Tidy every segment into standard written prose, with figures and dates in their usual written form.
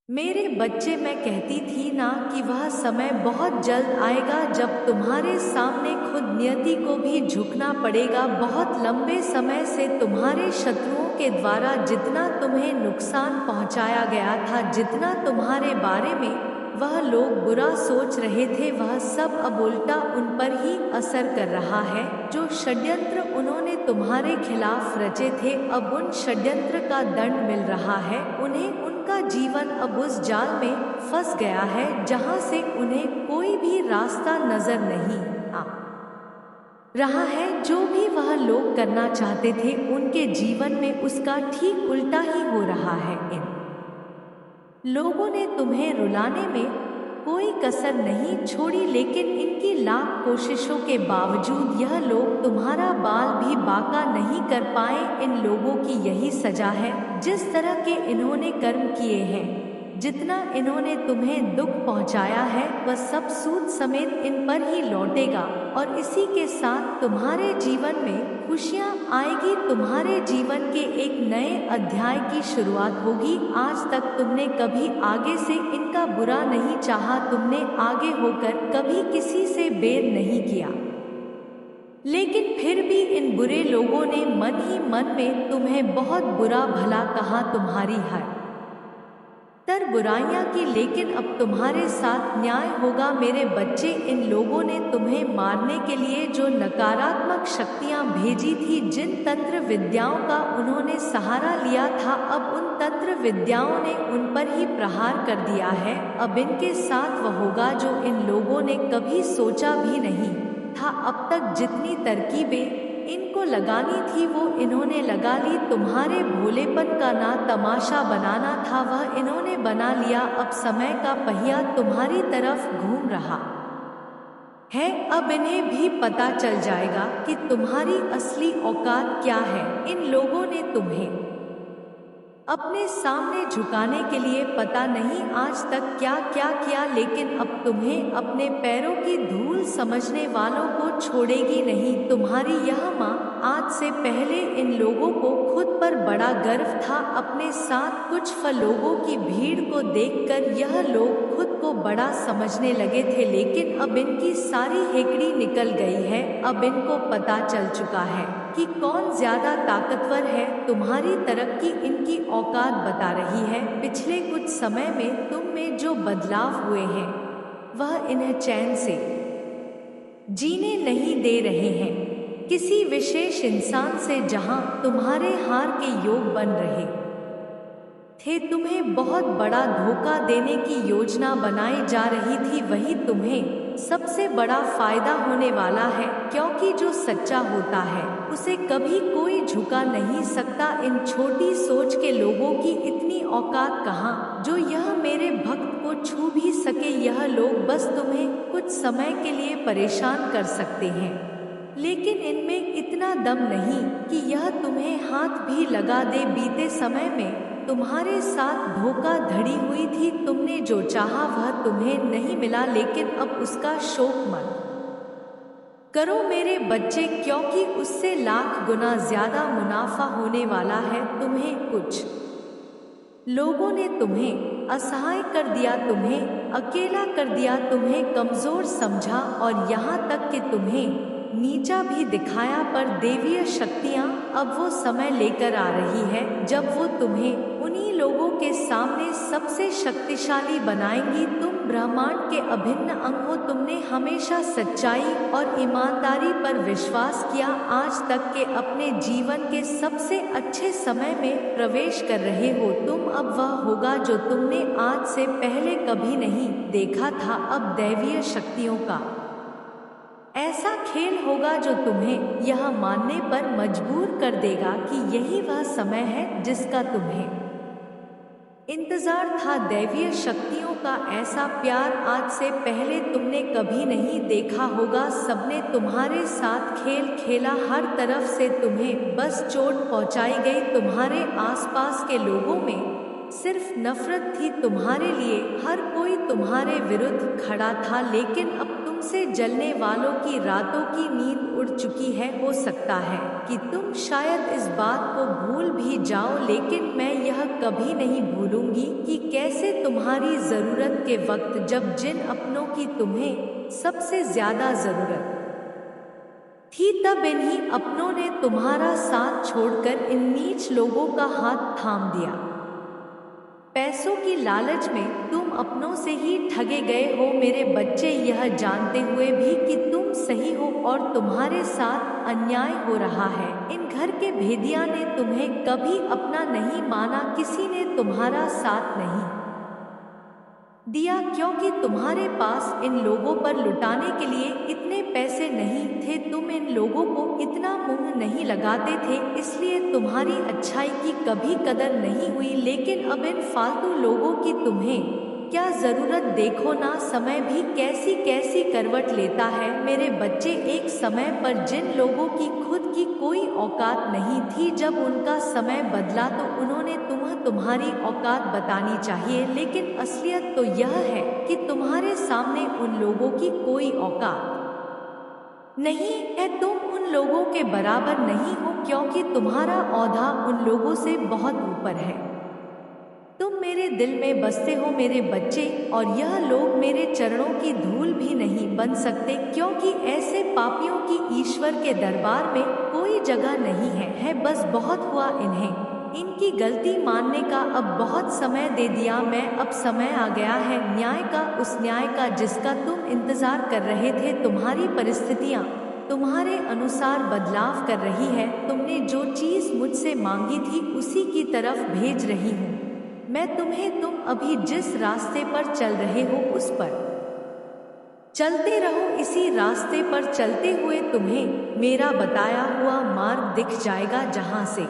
मेरे बच्चे, मैं कहती थी ना कि वह समय बहुत जल्द आएगा जब तुम्हारे सामने खुद नियति को भी झुकना पड़ेगा। बहुत लंबे समय से तुम्हारे शत्रुओं के द्वारा जितना तुम्हें नुकसान पहुंचाया गया था, जितना तुम्हारे बारे में वह लोग बुरा सोच रहे थे, वह सब अब उल्टा उन पर ही असर कर रहा है। जो षड्यंत्र उन्होंने तुम्हारे खिलाफ रचे थे, अब उन षड्यंत्र का दंड मिल रहा है उन्हें। उनका जीवन अब उस जाल में फंस गया है जहां से उन्हें कोई भी रास्ता नजर नहीं आ रहा है। जो भी वह लोग करना चाहते थे उनके जीवन में उसका ठीक उल्टा ही हो रहा है। इन लोगों ने तुम्हें रुलाने में कोई कसर नहीं छोड़ी, लेकिन इनकी लाख कोशिशों के बावजूद यह लोग तुम्हारा बाल भी बांका नहीं कर पाए। इन लोगों की यही सजा है। जिस तरह के इन्होंने कर्म किए हैं, जितना इन्होंने तुम्हें दुख पहुंचाया है, वह सब सूद समेत इन पर ही लौटेगा। और इसी के साथ तुम्हारे जीवन में खुशियां आएगी। तुम्हारे जीवन के एक नए अध्याय की शुरुआत होगी। आज तक तुमने कभी आगे से इनका बुरा नहीं चाहा, तुमने आगे होकर कभी किसी से बैर नहीं किया, लेकिन फिर भी इन बुरे लोगों ने मन ही मन में तुम्हें बहुत बुरा भला कहा, तुम्हारी हर तर बुराइयां की। लेकिन अब तुम्हारे साथ न्याय होगा मेरे बच्चे। इन लोगों ने तुम्हें मारने के लिए जो नकारात्मक शक्तियां भेजी थी, जिन तंत्र विद्याओं का उन्होंने सहारा लिया था, अब उन तंत्र विद्याओं ने उन पर ही प्रहार कर दिया है। अब इनके साथ वह होगा जो इन लोगों ने कभी सोचा भी नहीं था। अब तक जितनी तरकीबें इनको लगानी थी वो इन्होंने लगा ली। तुम्हारे भोलेपन का ना तमाशा बनाना था, वह इन्होंने बना लिया। अब समय का पहिया तुम्हारी तरफ घूम रहा है। अब इन्हें भी पता चल जाएगा कि तुम्हारी असली औकात क्या है। इन लोगों ने तुम्हें अपने सामने झुकाने के लिए पता नहीं आज तक क्या क्या किया, लेकिन अब तुम्हें अपने पैरों की धूल समझने वालों को छोड़ेगी नहीं। तुम्हारी यह माँ, आज से पहले इन लोगों को खुद पर बड़ा गर्व था। अपने साथ कुछ लोगों की भीड़ को देखकर यह लोग खुद को बड़ा समझने लगे थे, लेकिन अब इनकी सारी हेकड़ी निकल गई है। अब इनको पता चल चुका है कि कौन ज्यादा ताकतवर है। तुम्हारी तरक्की इनकी औकात बता रही है। पिछले कुछ समय में तुम में जो बदलाव हुए हैं, वह इन्हें चैन से जीने नहीं दे रहे हैं। किसी विशेष इंसान से जहां तुम्हारे हार के योग बन रहे थे, तुम्हें बहुत बड़ा धोखा देने की योजना बनाई जा रही थी, वही तुम्हें सबसे बड़ा फायदा होने वाला है। क्योंकि जो सच्चा होता है उसे कभी कोई झुका नहीं सकता। इन छोटी सोच के लोगों की इतनी औकात कहाँ, जो यह मेरे भक्त को छू भी सके। यह लोग बस तुम्हें कुछ समय के लिए परेशान कर सकते हैं, लेकिन इनमें इतना दम नहीं कि यह तुम्हें हाथ भी लगा दे। बीते समय में तुम्हारे साथ धोखाधड़ी हुई थी। तुमने जो चाहा वह तुम्हें नहीं मिला, लेकिन अब उसका शोक मत करो मेरे बच्चे, क्योंकि उससे लाख गुना ज्यादा मुनाफा होने वाला है। तुम्हें कुछ लोगों ने तुम्हें असहाय कर दिया, तुम्हें अकेला कर दिया, तुम्हें कमजोर समझा और यहाँ तक कि तुम्हें नीचा भी दिखाया। पर देवीय शक्तियाँ अब वो समय लेकर आ रही है जब वो तुम्हें उन्हीं लोगों के सामने सबसे शक्तिशाली बनाएंगी। तुम ब्रह्मांड के अभिन्न अंग हो। तुमने हमेशा सच्चाई और ईमानदारी पर विश्वास किया। आज तक के अपने जीवन के सबसे अच्छे समय में प्रवेश कर रहे हो तुम। अब वह होगा जो तुमने आज से पहले कभी नहीं देखा था। अब दैवीय शक्तियों का ऐसा खेल होगा जो तुम्हें यह मानने पर मजबूर कर देगा कि यही वह समय है जिसका तुम्हें इंतजार था। दैवीय शक्तियों का ऐसा प्यार आज से पहले तुमने कभी नहीं देखा होगा। सबने तुम्हारे साथ खेल खेला, हर तरफ से तुम्हें बस चोट पहुंचाई गई। तुम्हारे आसपास के लोगों में सिर्फ नफरत थी तुम्हारे लिए, हर कोई तुम्हारे विरुद्ध खड़ा था। लेकिन अब तुमसे जलने वालों की रातों की नींद उड़ चुकी है। हो सकता है कि तुम शायद इस बात को भूल भी जाओ, लेकिन मैं यह कभी नहीं भूलूंगी कि कैसे तुम्हारी ज़रूरत के वक्त, जब जिन अपनों की तुम्हें सबसे ज़्यादा ज़रूरत थी, तब इन्हीं अपनों ने तुम्हारा साथ छोड़कर इन नीच लोगों का हाथ थाम दिया। पैसों की लालच में तुम अपनों से ही ठगे गए हो मेरे बच्चे, यह जानते हुए भी कि तुम सही हो और तुम्हारे साथ अन्याय हो रहा है। इन घर के भेदिया ने तुम्हें कभी अपना नहीं माना, किसी ने तुम्हारा साथ नहीं दिया, क्योंकि तुम्हारे पास इन लोगों पर लुटाने के लिए इतने पैसे नहीं थे। तुम इन लोगों को इतना मुंह नहीं लगाते थे, इसलिए तुम्हारी अच्छाई की कभी कदर नहीं हुई। लेकिन अब इन फालतू लोगों की तुम्हें क्या ज़रूरत, देखो ना समय भी कैसी कैसी करवट लेता है मेरे बच्चे। एक समय पर जिन लोगों की खुद की कोई औकात नहीं थी, जब उनका समय बदला तो उन्होंने तुम्हारी औकात बतानी चाहिए। लेकिन असलियत तो यह है कि तुम्हारे सामने उन लोगों की कोई औकात नहीं है। तुम उन लोगों के बराबर नहीं हो, क्योंकि तुम्हारा औहदा उन लोगों से बहुत ऊपर है। तुम मेरे दिल में बसते हो मेरे बच्चे, और यह लोग मेरे चरणों की धूल भी नहीं बन सकते, क्योंकि ऐसे पापियों की ईश्वर के दरबार में कोई जगह नहीं है। बस बहुत हुआ, इन्हें इनकी गलती मानने का अब बहुत समय दे दिया मैं। अब समय आ गया है न्याय का, उस न्याय का जिसका तुम इंतजार कर रहे थे। तुम्हारी परिस्थितियाँ तुम्हारे अनुसार बदलाव कर रही है। तुमने जो चीज़ मुझसे मांगी थी उसी की तरफ भेज रही हूँ मैं तुम्हें। तुम अभी जिस रास्ते पर चल रहे हो उस पर चलते रहो, इसी रास्ते पर चलते हुए तुम्हें मेरा बताया हुआ मार्ग दिख जाएगा, जहां से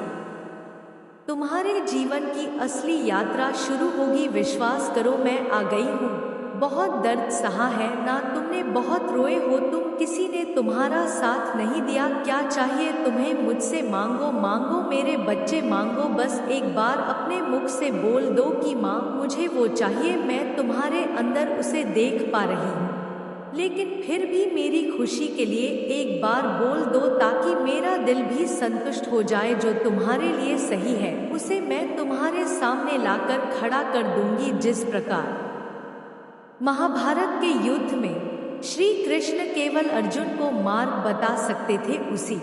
तुम्हारे जीवन की असली यात्रा शुरू होगी। विश्वास करो, मैं आ गई हूँ। बहुत दर्द सहा है ना तुमने, बहुत रोए हो तुम, किसी ने तुम्हारा साथ नहीं दिया। क्या चाहिए तुम्हें मुझसे मांगो, मांगो मेरे बच्चे मांगो। बस एक बार अपने मुख से बोल दो कि माँ मुझे वो चाहिए। मैं तुम्हारे अंदर उसे देख पा रही हूँ, लेकिन फिर भी मेरी खुशी के लिए एक बार बोल दो, ताकि मेरा दिल भी संतुष्ट हो जाए। जो तुम्हारे लिए सही है उसे मैं तुम्हारे सामने लाकर खड़ा कर दूंगी। जिस प्रकार महाभारत के युद्ध में श्री कृष्ण केवल अर्जुन को मार्ग बता सकते थे, उसी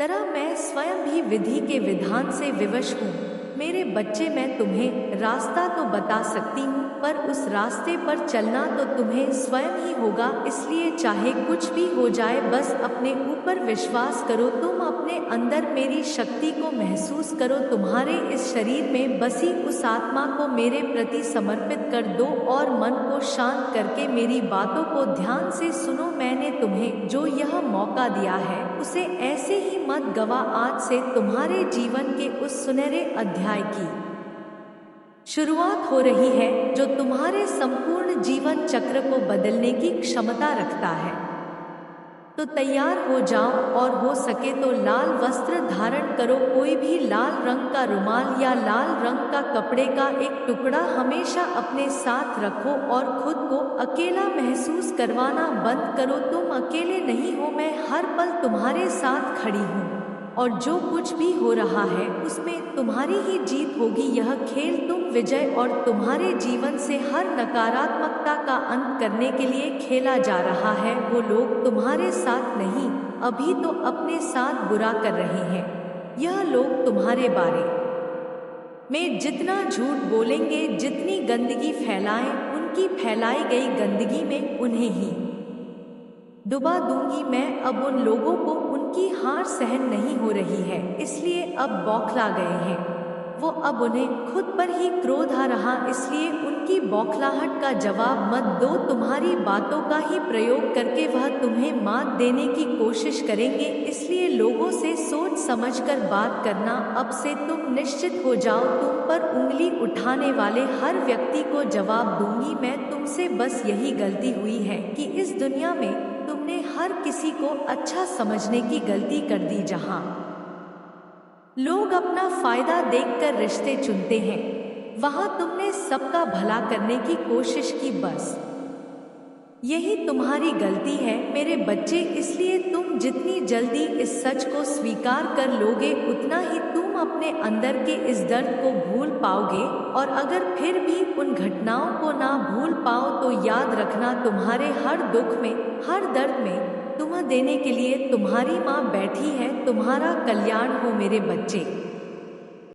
तरह मैं स्वयं भी विधि के विधान से विवश हूँ मेरे बच्चे। मैं तुम्हें रास्ता तो बता सकती हूँ, पर उस रास्ते पर चलना तो तुम्हें स्वयं ही होगा। इसलिए चाहे कुछ भी हो जाए, बस अपने ऊपर विश्वास करो। तुम अपने अंदर मेरी शक्ति को महसूस करो। तुम्हारे इस शरीर में बसी उस आत्मा को मेरे प्रति समर्पित कर दो और मन को शांत करके मेरी बातों को ध्यान से सुनो। मैंने तुम्हें जो यह मौका दिया है उसे ऐसे ही मत गवा। आज से तुम्हारे जीवन के उस सुनहरे अध्याय की शुरुआत हो रही है, जो तुम्हारे संपूर्ण जीवन चक्र को बदलने की क्षमता रखता है। तो तैयार हो जाओ, और हो सके तो लाल वस्त्र धारण करो। कोई भी लाल रंग का रुमाल या लाल रंग का कपड़े का एक टुकड़ा हमेशा अपने साथ रखो, और खुद को अकेला महसूस करवाना बंद करो। तुम अकेले नहीं हो, मैं हर पल तुम्हारे साथ खड़ी हूँ, और जो कुछ भी हो रहा है उसमें तुम्हारी ही जीत होगी। यह खेल तुम विजय और तुम्हारे जीवन से हर नकारात्मकता का अंत करने के लिए खेला जा रहा है। वो लोग तुम्हारे साथ नहीं, अभी तो अपने साथ बुरा कर रहे हैं। यह लोग तुम्हारे बारे में जितना झूठ बोलेंगे, जितनी गंदगी फैलाएं, उनकी फैलाई गई गंदगी में उन्हें ही डुबा दूंगी मैं। अब उन लोगों को उनकी हार सहन नहीं हो रही है, इसलिए अब बौखला गए हैं वो। अब उन्हें खुद पर ही क्रोध आ रहा, इसलिए उनकी बौखलाहट का जवाब मत दो। तुम्हारी बातों का ही प्रयोग करके वह तुम्हें मात देने की कोशिश करेंगे, इसलिए लोगों से सोच समझकर बात करना। अब से तुम निश्चित हो जाओ, तुम पर उंगली उठाने वाले हर व्यक्ति को जवाब दूंगी मैं। तुमसे बस यही गलती हुई है कि इस दुनिया में तुमने हर किसी को अच्छा समझने की गलती कर दी। जहां लोग अपना फायदा देखकर रिश्ते चुनते हैं। वहां तुमने सबका भला करने की कोशिश की, बस यही तुम्हारी गलती है मेरे बच्चे। इसलिए तुम जितनी जल्दी इस सच को स्वीकार कर लोगे, उतना ही तुम अपने अंदर के इस दर्द को भूल पाओगे। और अगर फिर भी उन घटनाओं को ना भूल पाओ तो याद रखना, तुम्हारे हर दुख में, हर दर्द में तुम्हें देने के लिए तुम्हारी माँ बैठी है। तुम्हारा कल्याण हो मेरे बच्चे।